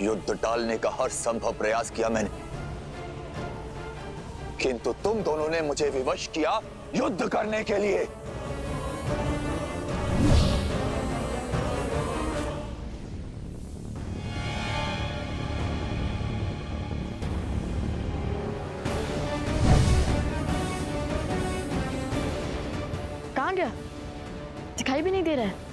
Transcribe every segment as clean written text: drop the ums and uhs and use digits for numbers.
युद्ध टालने का हर संभव प्रयास किया मैंने, किंतु तुम दोनों ने मुझे विवश किया युद्ध करने के लिए। कहाँ गया? दिखाई भी नहीं दे रहा है।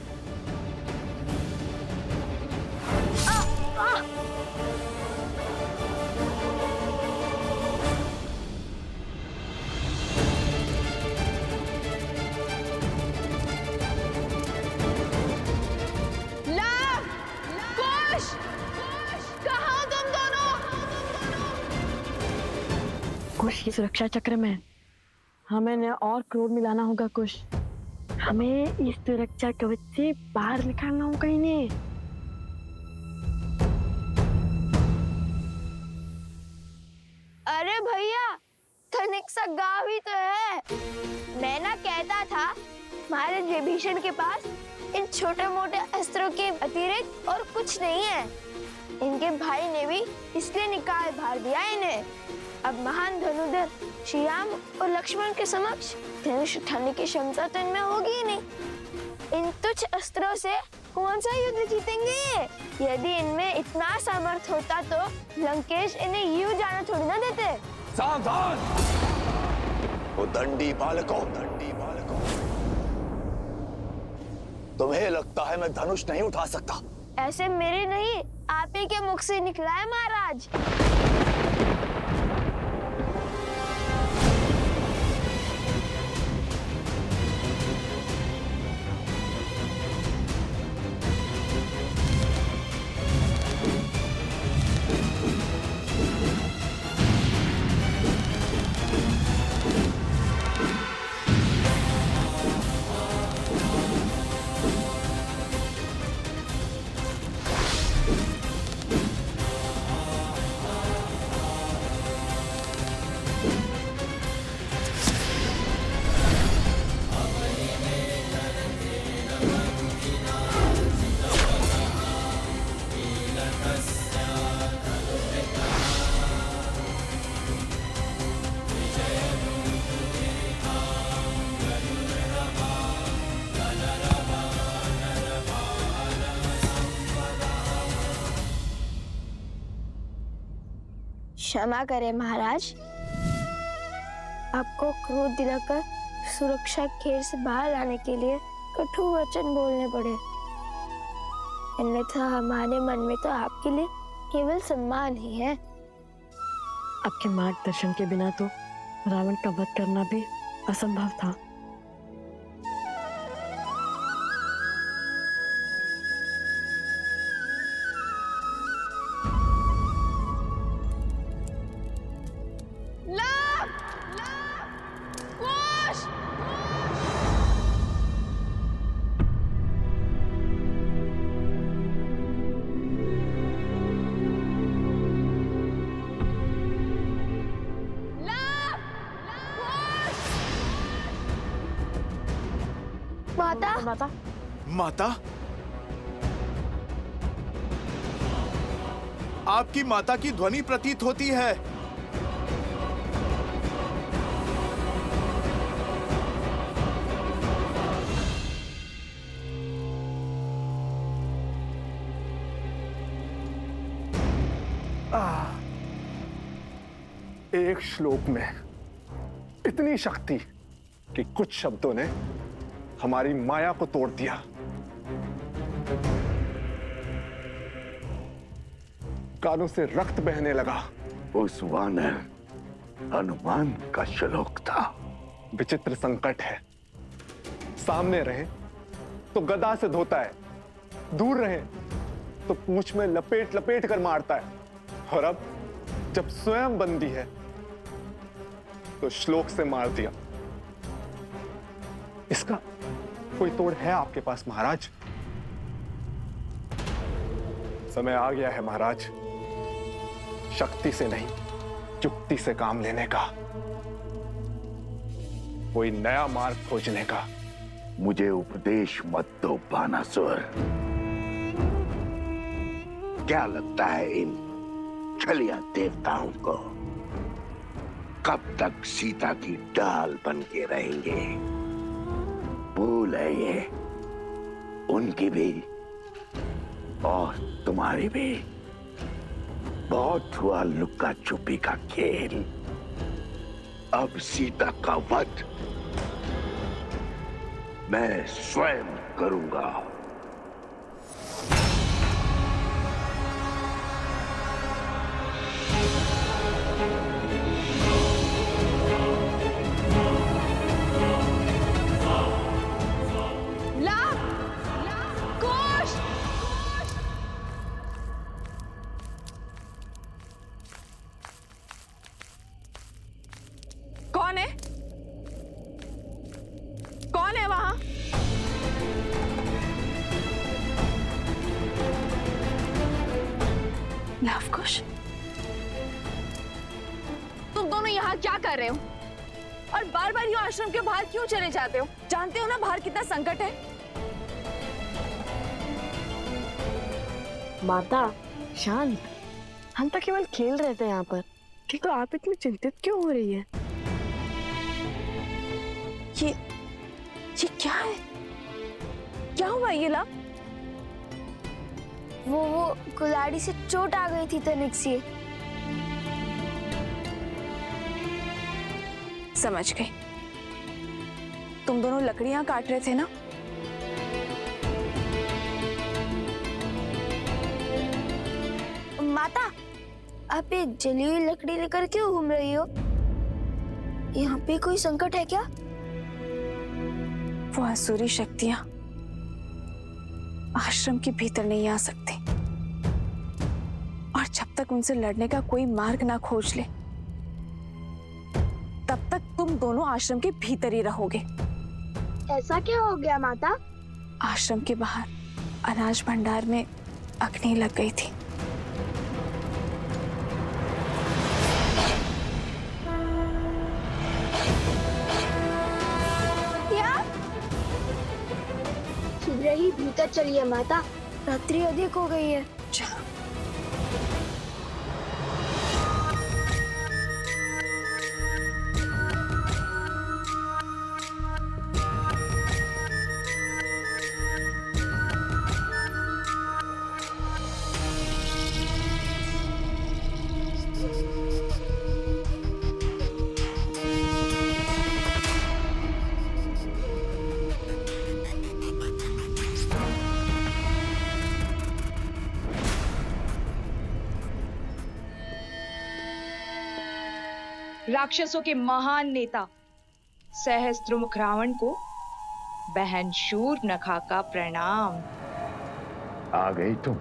कुश की सुरक्षा चक्र में हमें और क्रोध मिलाना होगा। कुश, हमें इस सुरक्षा कवच से बाहर निकालना होगा इन्हें। अरे भैया, तनिक सा गाँव ही तो है। मैं ना कहता था महाराज विभीषण के पास इन छोटे मोटे अस्त्रों के अतिरिक्त और कुछ नहीं है। इनके भाई ने भी इसलिए निकाल भाग दिया इन्हें। अब महान धनुर्धर श्री राम और लक्ष्मण के समक्ष धनुष उठाने की क्षमता तो इनमें होगी ही नहीं। इन तुच्छ अस्त्रों से कौन सा युद्ध जीतेंगे? यदि इनमें इतना सामर्थ्य होता तो लंकेश इन्हें यूं जाना थोड़ी ना देते। सावधान! वो दंडी बालकों, तुम्हें लगता है मैं धनुष नहीं उठा सकता? ऐसे मेरे नहीं, आप ही के मुख से निकला है महाराज। क्षमा करें महाराज, आपको क्रोध दिलाकर सुरक्षा घेर से बाहर लाने के लिए कटु वचन बोलने पड़े। अन्यथा हमारे मन में तो आपके लिए केवल सम्मान ही है। आपके मार्गदर्शन के बिना तो रावण का वध करना भी असंभव था। माता, माता? आपकी माता की ध्वनि प्रतीत होती है। एक श्लोक में इतनी शक्ति कि कुछ शब्दों ने हमारी माया को तोड़ दिया। कानों से रक्त बहने लगा। उस वानर हनुमान का श्लोक था। विचित्र संकट है, सामने रहे तो गदा से धोता है, दूर रहे तो पूंछ में लपेट लपेट कर मारता है, और अब जब स्वयं बंदी है तो श्लोक से मार दिया। इसका कोई तोड़ है आपके पास महाराज? समय आ गया है महाराज, शक्ति से नहीं युक्ति से काम लेने का, कोई नया मार्ग खोजने का। मुझे उपदेश मत दो बानासुर। क्या लगता है इन छलिया देवताओं को कब तक सीता की डाल बन के रहेंगे? भूल है ये उनकी भी और तुम्हारी भी। बहुत हुआ लुक्का छुपी का खेल, अब सीता का वध मैं स्वयं करूंगा। कौन है? कौन है वहां? लवकुश, तुम दोनों यहाँ क्या कर रहे हो? और बार बार यूं आश्रम के बाहर क्यों चले जाते हो? जानते हो ना बाहर कितना संकट है। माता शांत, हम तो केवल खेल रहे थे यहाँ पर, किंतु आप इतनी चिंतित क्यों हो रही है? ये क्या है? क्या हुआ ये ला? वो कुल्हाड़ी से चोट आ गई थी तनिक सी। समझ गई, तुम दोनों लकड़ियां काट रहे थे ना? माता, आप ये जली हुई लकड़ी लेकर क्यों घूम रही हो? यहाँ पे कोई संकट है क्या? वो आसुरी शक्तियां आश्रम के भीतर नहीं आ सकती, और जब तक उनसे लड़ने का कोई मार्ग ना खोज ले, तब तक तुम दोनों आश्रम के भीतर ही रहोगे। ऐसा क्या हो गया माता? आश्रम के बाहर अनाज भंडार में अग्नि लग गई थी। शीघ्र ही भीतर चलिए माता, रात्रि अधिक हो गई है। राक्षसों के महान नेता सहस्त्रमुख रावण को बहन शूर्पणखा का प्रणाम। आ गई तुम?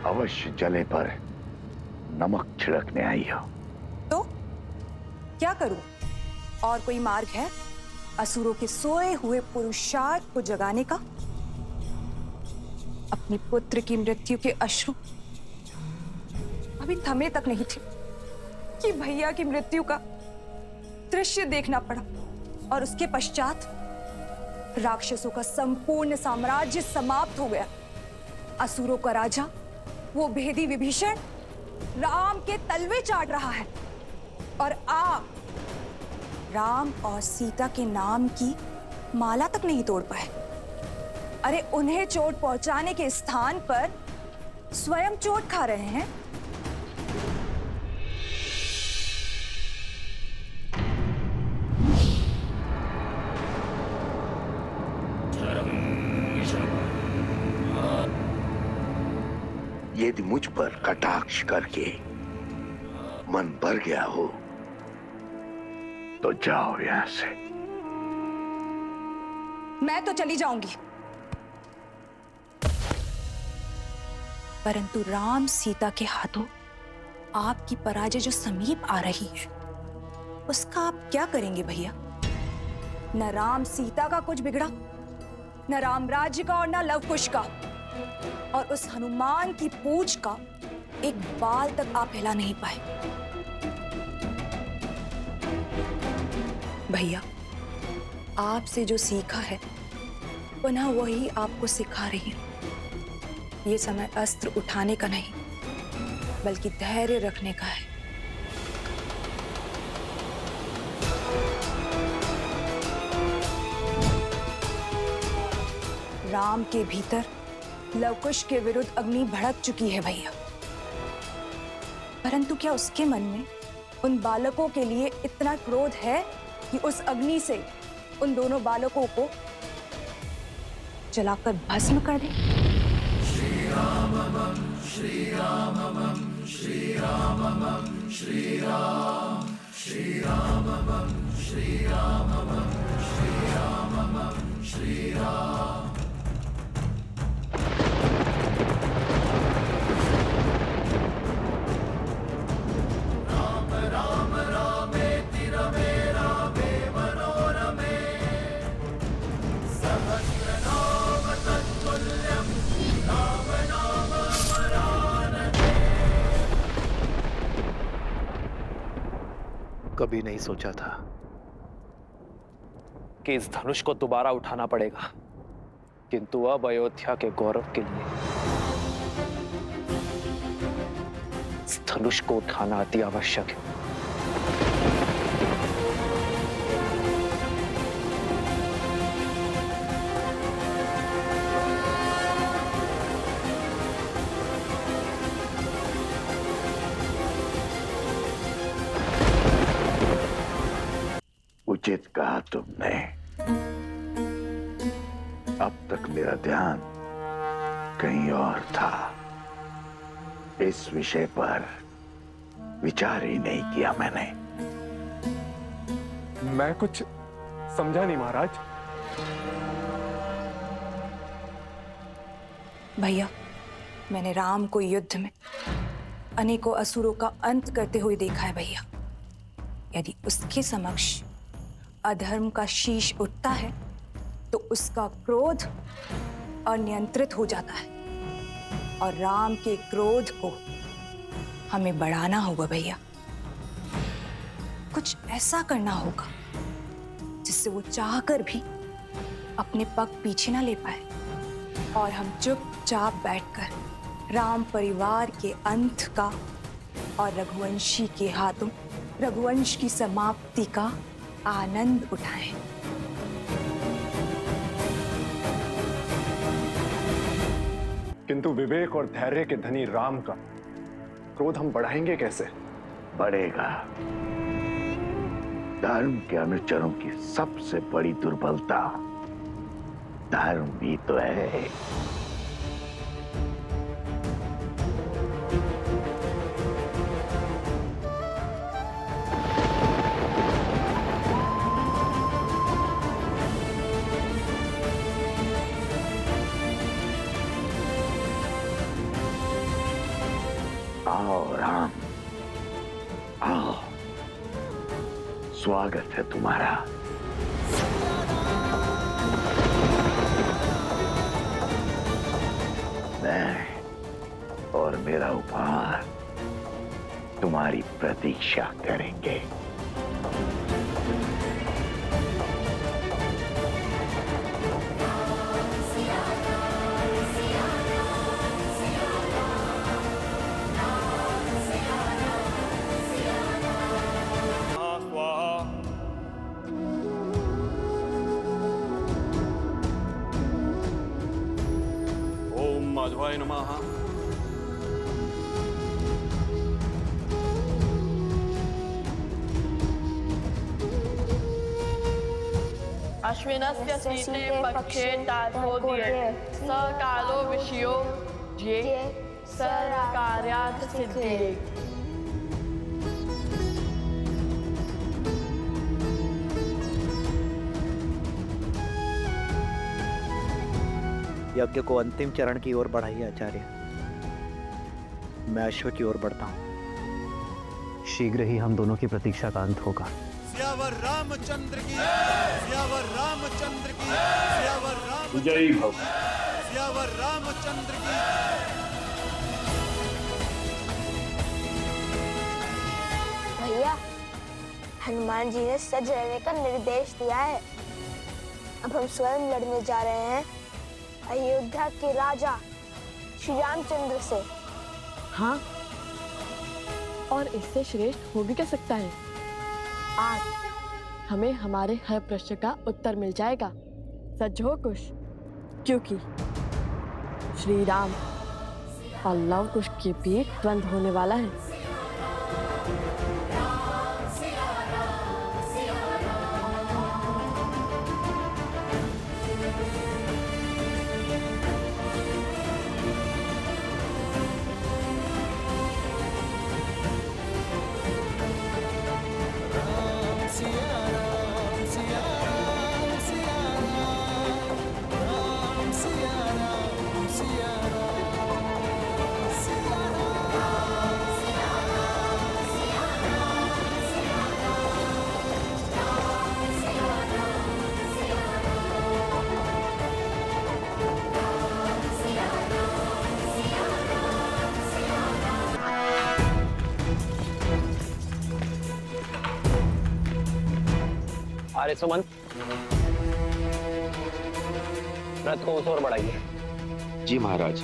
अवश्य जले पर नमक छिड़कने आई हो। तो क्या करूं? और कोई मार्ग है असुरों के सोए हुए पुरुषार्थ को जगाने का? अपनी पुत्र की मृत्यु के अश्रु अभी थमे तक नहीं थे कि भैया की मृत्यु का दृश्य देखना पड़ा, और उसके पश्चात राक्षसों का संपूर्ण साम्राज्य समाप्त हो गया। असुरों का राजा वो भेदी विभीषण राम के तलवे चाट रहा है, और आप राम और सीता के नाम की माला तक नहीं तोड़ पाए। अरे उन्हें चोट पहुंचाने के स्थान पर स्वयं चोट खा रहे हैं। यदि मुझ पर कटाक्ष करके मन भर गया हो तो जाओ यहां से। मैं तो चली जाऊंगी, परंतु राम सीता के हाथों आपकी पराजय जो समीप आ रही है, उसका आप क्या करेंगे भैया? न राम सीता का कुछ बिगड़ा, न राम राज्य का और न लवकुश का, और उस हनुमान की पूंछ का एक बाल तक आप हिला नहीं पाए। भैया, आपसे जो सीखा है पुनः वही आपको सिखा रही हूं। ये समय अस्त्र उठाने का नहीं, बल्कि धैर्य रखने का है। राम के भीतर लवकुश के विरुद्ध अग्नि भड़क चुकी है भैया, परंतु क्या उसके मन में उन बालकों के लिए इतना क्रोध है कि उस अग्नि से उन दोनों बालकों को जलाकर भस्म कर दे? कभी नहीं सोचा था कि इस धनुष को दोबारा उठाना पड़ेगा, किंतु अब अयोध्या के गौरव के लिए इस धनुष को उठाना अति आवश्यक है। उचित कहा तुमने। अब तक मेरा ध्यान कहीं और था। इस विषय पर विचार ही नहीं किया मैंने। मैं कुछ समझा नहीं महाराज। भैया, मैंने राम को युद्ध में अनेकों असुरों का अंत करते हुए देखा है भैया। यदि उसके समक्ष अधर्म का शीश उठता है तो उसका क्रोध अनियंत्रित हो जाता है, और राम के क्रोध को हमें बढ़ाना होगा भैया। कुछ ऐसा करना होगा जिससे वो चाहकर भी अपने पग पीछे ना ले पाए, और हम चुपचाप बैठकर राम परिवार के अंत का और रघुवंशी के हाथों रघुवंश की समाप्ति का आनंद उठाएं। किंतु विवेक और धैर्य के धनी राम का क्रोध हम बढ़ाएंगे कैसे? बढ़ेगा। धर्म के अनुचरों की सबसे बड़ी दुर्बलता धर्म भी तो है। आओ राम, आओ, स्वागत है तुम्हारा। मैं और मेरा उपहार तुम्हारी प्रतीक्षा करेंगे। माधवाय नमः। अश्विनस्य शीते पक्षे ताथोदये स कालो विषयो ये सर्वकार्यार्थ सिद्धिये। यज्ञ को अंतिम चरण की ओर बढ़ाइए आचार्य। मैं अश्व की ओर बढ़ता हूँ। शीघ्र ही हम दोनों की प्रतीक्षा का अंत होगा। सियावर रामचंद्र की, सियावर रामचंद्र की, सियावर राम जय भव। सियावर रामचंद्र की। भैया, हनुमान जी ने सज रहने का निर्देश दिया है। अब हम स्वयं लड़ने जा रहे हैं अयोध्या के राजा श्री रामचंद्र से। हाँ, और इससे श्रेष्ठ हो भी क्या सकता है। आज हमें हमारे हर प्रश्न का उत्तर मिल जाएगा। सच हो कुश, क्योंकि श्री राम और लव कुश के बीच द्वंद्व होने वाला है। अरे सुमंत, रथ को उस ओर बढ़ाइए। जी महाराज।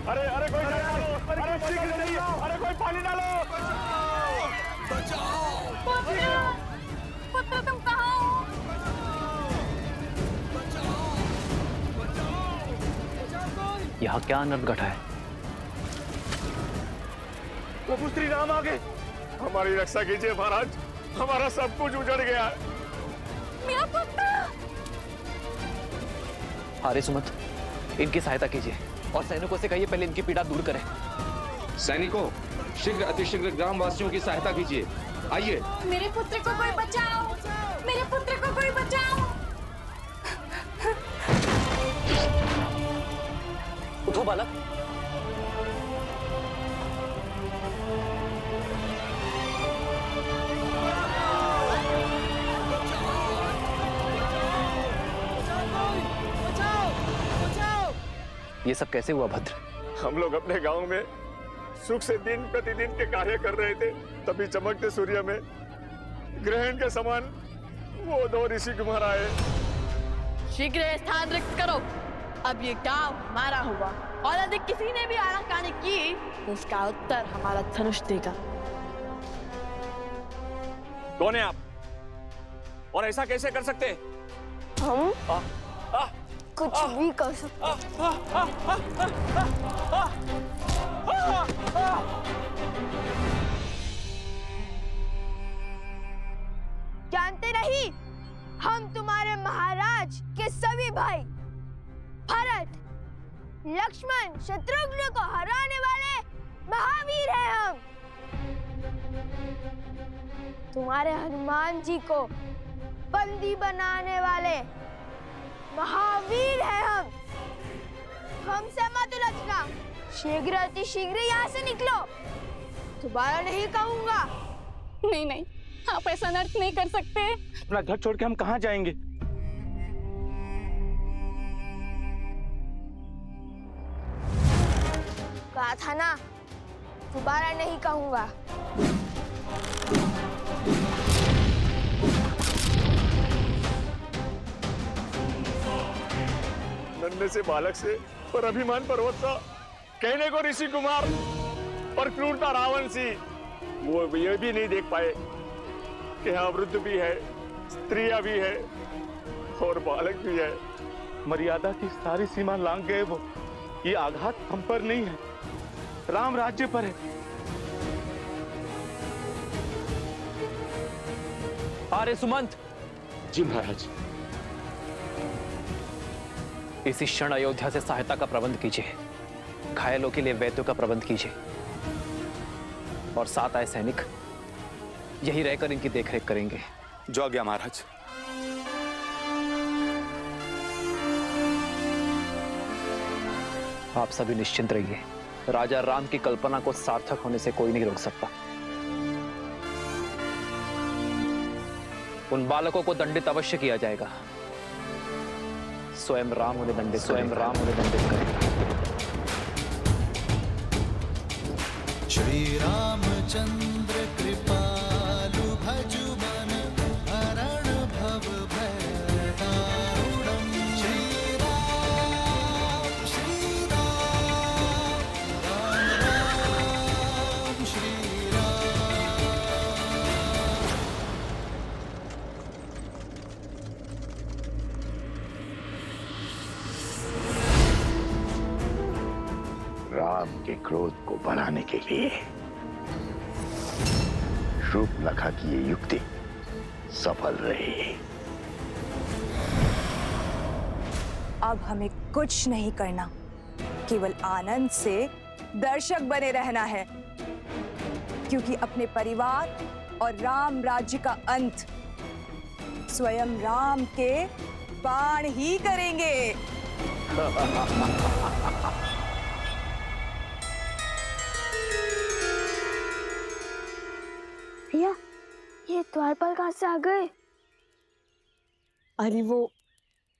अरे अरे कोई डालो, अरे शीघ्र नहीं, अरे कोई पानी डालो। पुत्र तुम कहाँ हो? यहाँ क्या अनर्थ घटा है? वो श्री राम आ गए। हमारी रक्षा कीजिए महाराज, हमारा सब कुछ उजड़ गया है। मेरा पुत्र। अरे सुमंत, इनकी सहायता कीजिए और सैनिकों से कहिए पहले इनकी पीड़ा दूर करें। सैनिकों, शीघ्र अतिशीघ्र ग्रामवासियों की सहायता कीजिए। आइए। मेरे पुत्र को कोई बचाओ, मेरे पुत्र को कोई बचाओ। उठो बालक। ये सब कैसे हुआ भद्र? हम लोग अपने गांव में सुख से दिन प्रतिदिन के कार्य कर रहे थे, तभी चमकते सूर्य में ग्रहण के समान वो दो ऋषि कुमार आए। शीघ्र स्थान रिक्त करो। अब ये गांव हमारा हुआ और यदि किसी ने भी आनाकानी की तो उसका उत्तर हमारा धनुष देगा। कौन है आप और ऐसा कैसे कर सकते? हम कुछ भी कर सकते। जानते नहीं, हम तुम्हारे महाराज के सभी भाई भरत, लक्ष्मण, शत्रुघ्न को हराने वाले महावीर हैं हम। तुम्हारे हनुमान जी को बंदी बनाने वाले महावीर हैं हम। हमसे मत उलझना, शीघ्र अतिशीघ्र यहाँ से निकलो। दोबारा नहीं कहूंगा। नहीं नहीं, आप ऐसा अनर्थ नहीं कर सकते। अपना घर छोड़ के हम कहाँ जाएंगे? कहा था ना, दोबारा नहीं कहूंगा। नन्हे से बालक से पर अभिमान पर्वत सा, कहने को ऋषि कुमार पर क्रूरता रावण सी। वो ये भी नहीं देख पाए कि यहाँ वृद्ध भी है, स्त्रियां भी है और बालक भी है। मर्यादा की सारी सीमा लांघ गए वो। ये आघात हम पर नहीं है, राम राज्य पर है। अरे सुमंत। जी महाराज। इसी क्षण अयोध्या से सहायता का प्रबंध कीजिए, घायलों के लिए वैद्यों का प्रबंध कीजिए और साथ आए सैनिक यही रहकर इनकी देखरेख करेंगे। जो आज्ञा महाराज। आप सभी निश्चिंत रहिए, राजा राम की कल्पना को सार्थक होने से कोई नहीं रोक सकता। उन बालकों को दंडित अवश्य किया जाएगा। स्वयं राम उन्हें दंडित करेगा। श्री रामचंद्र कृपालु भजु मन हरण भव भय दारुणम्। श्री राम राम राम श्री राम। राम के क्रोध को बढ़ाने के लिए शूर्पणखा की ये युक्ति सफल रही। अब हमें कुछ नहीं करना, केवल आनंद से दर्शक बने रहना है, क्योंकि अपने परिवार और राम राज्य का अंत स्वयं राम के बाण ही करेंगे। भैया, ये द्वारपाल कहाँ से आ गए? अरे वो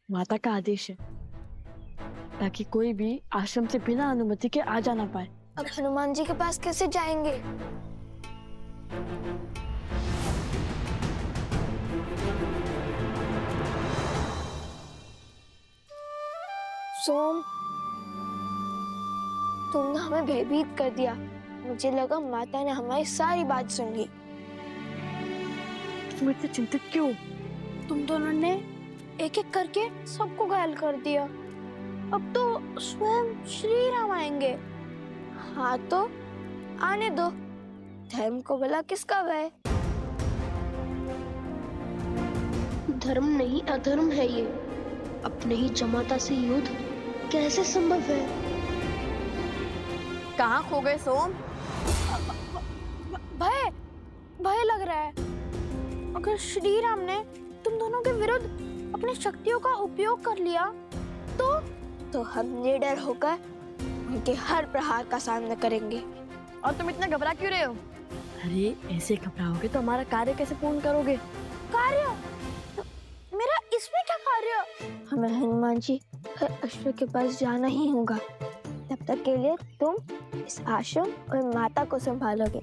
माता का आदेश है ताकि कोई भी आश्रम से बिना अनुमति के आ जा ना पाए। अब हनुमान जी के पास कैसे जाएंगे? सोम, तुमने हमें भयभीत कर दिया। मुझे लगा माता ने हमारी सारी बात सुन ली। तुम इतने चिंतित क्यों? तुम दोनों ने एक एक करके सबको घायल कर दिया। अब तो स्वयं श्री राम आएंगे। हाँ तो आने दो, धर्म को भला किसका भय? धर्म नहीं अधर्म है ये। अपने ही जमाता से युद्ध कैसे संभव है? कहाँ खो गए सोम? भय भय लग रहा है। अगर श्री राम ने तुम दोनों के विरुद्ध अपनी शक्तियों का उपयोग कर लिया तो हम निडर होकर उनके हर प्रहार का सामना करेंगे। और तुम इतना घबरा क्यों रहे हो? अरे ऐसे घबराओगे तो हमारा कार्य कैसे पूर्ण करोगे? कार्य? मेरा इसमें क्या कार्य? हमें हनुमान जी हर अश्व के पास जाना ही होगा। तब तक के लिए तुम इस आश्रम और माता को संभालोगे।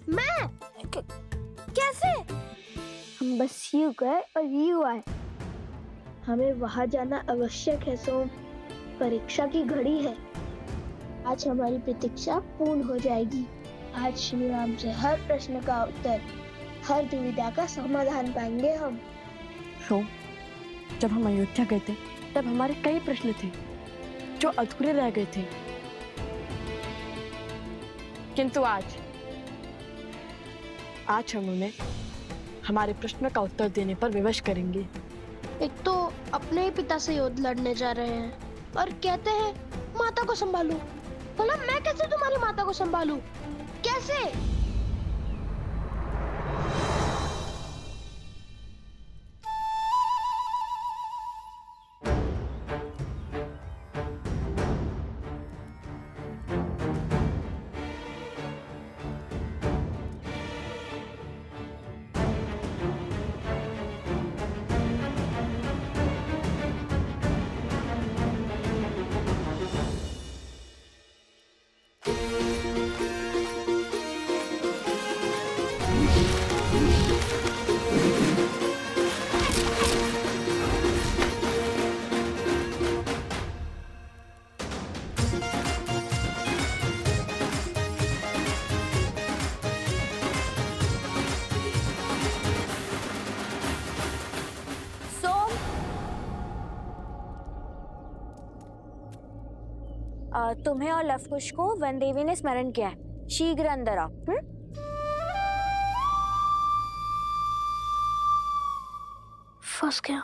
मैं? कैसे? हम बस यूं गए और यूं आए। हमें वहां जाना आवश्यक है सोम। परीक्षा की घड़ी है। आज हमारी प्रतीक्षा पूर्ण हो जाएगी। आज श्री राम से हर प्रश्न का उत्तर, हर दुविधा का समाधान पाएंगे हम। सोम, जब हम अयोध्या गए थे तब हमारे कई प्रश्न थे जो अधूरे रह गए थे, किंतु आज हम उन्हें हमारे प्रश्न का उत्तर देने पर विवश करेंगे। एक तो अपने ही पिता से युद्ध लड़ने जा रहे हैं और कहते हैं माता को संभालू। भला मैं कैसे तुम्हारी माता को संभालू? कैसे? तुम्हें और लवकुश को वन देवी ने स्मरण किया है। शीघ्र अंदर आओ। फंस गया।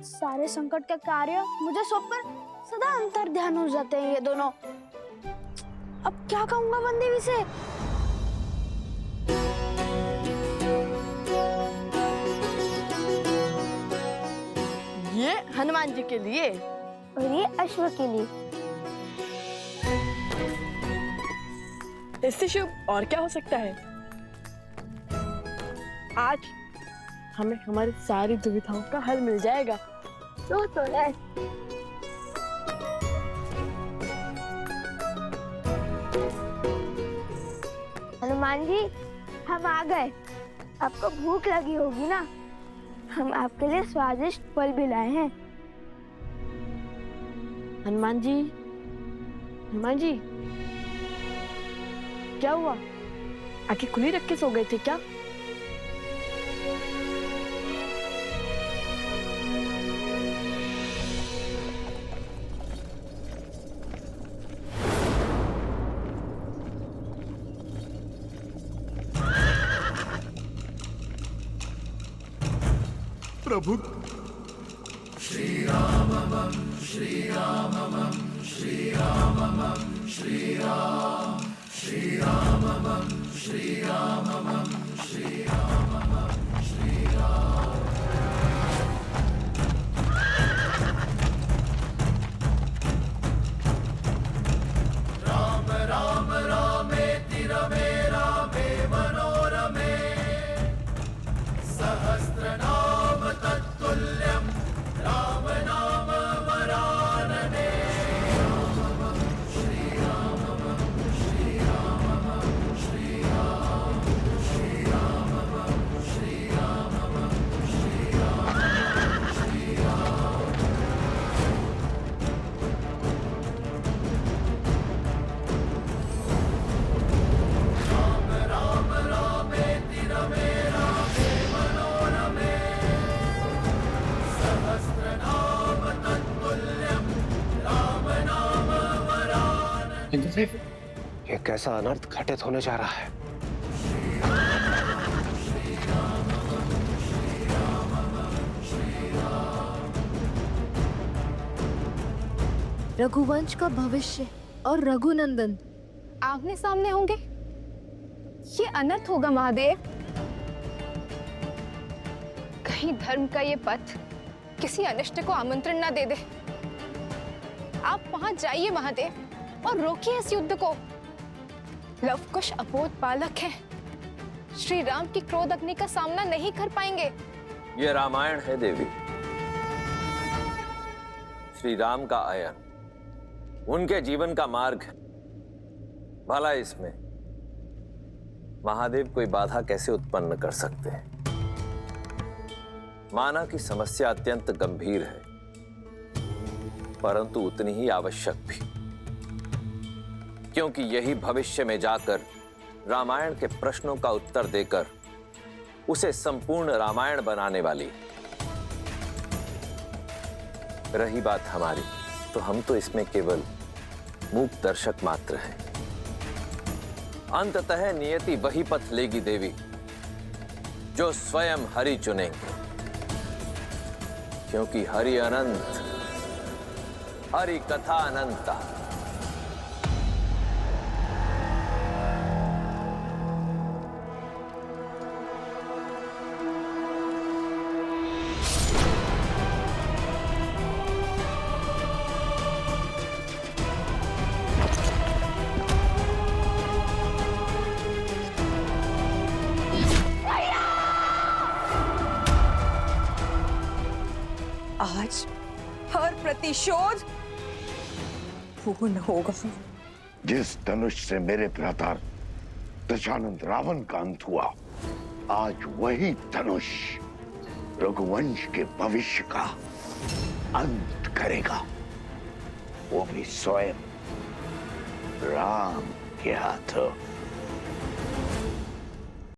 सारे संकट का कार्य मुझे सौंपकर सदा अंतर ध्यान हो जाते हैं ये दोनों। अब क्या कहूंगा वन देवी से? ये हनुमान जी के लिए और ये अश्व के लिए। इससे शुभ और क्या हो सकता है? आज हमें हमारी सारी दुविधाओं का हल मिल जाएगा। तो ले। हनुमान जी, हम आ गए। आपको भूख लगी होगी ना, हम आपके लिए स्वादिष्ट फल भी लाए हैं। हनुमान जी, हनुमान जी, क्या हुआ? आंखें खुली रख के सो गए थे क्या? प्रभु ये कैसा अनर्थ घटित होने जा रहा है? रघुवंश का भविष्य और रघुनंदन आमने सामने होंगे। ये अनर्थ होगा महादेव। कहीं धर्म का ये पथ किसी अनिष्ट को आमंत्रण ना दे दे। आप वहां जाइए महादेव और रोकिए इस युद्ध को। लवकुश अबोध बालक है, श्री राम की क्रोध अग्नि का सामना नहीं कर पाएंगे। ये रामायण है देवी। श्री राम का आयन उनके जीवन का मार्ग है। भला इसमें महादेव कोई बाधा कैसे उत्पन्न कर सकते हैं? माना कि समस्या अत्यंत गंभीर है, परंतु उतनी ही आवश्यक भी, क्योंकि यही भविष्य में जाकर रामायण के प्रश्नों का उत्तर देकर उसे संपूर्ण रामायण बनाने वाली है। रही बात हमारी, तो हम तो इसमें केवल मूक दर्शक मात्र हैं। अंततः नियति वही पथ लेगी देवी जो स्वयं हरि चुनेंगे, क्योंकि हरि अनंत, हरि कथा अनंता। आज हर प्रतिशोध पूर्ण होगा। जिस धनुष से मेरे भ्राता दशानंद रावण का अंत हुआ, आज वही धनुष रघुवंश के भविष्य का अंत करेगा, वो भी स्वयं राम के हाथों।